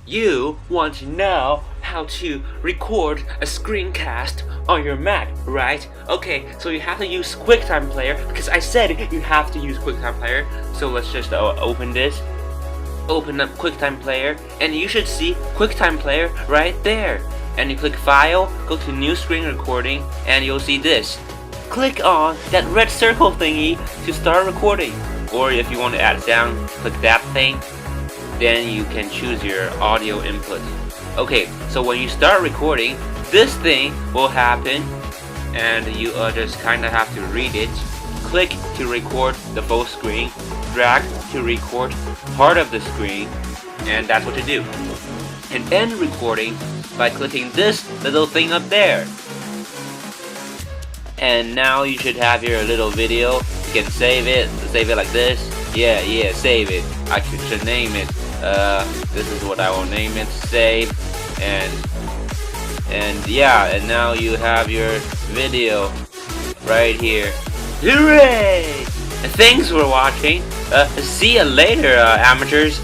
You want to know how to record a screencast on your Mac, right? Okay, so you have to use QuickTime Player because I said you have to use QuickTime Player. So let's just open this. Open up QuickTime Player, and you should see QuickTime Player right there. And you click File, go to New Screen Recording, and you'll see this. Click on that red circle thingy to start recording. Or if you want to add sound, click that thing. Then you can choose your audio input. Okay, so when you start recording, this thing will happen, and you just kinda have to read it. Click to record the full screen, drag to record part of the screen, and that's what you do. And end recording by clicking this little thing up there. And now you should have your little video. You can save it like this. Yeah, save it. I should name it. This is what I will name it. Save, and yeah, and now you have your video right here. Hooray! And thanks for watching. See you later, amateurs.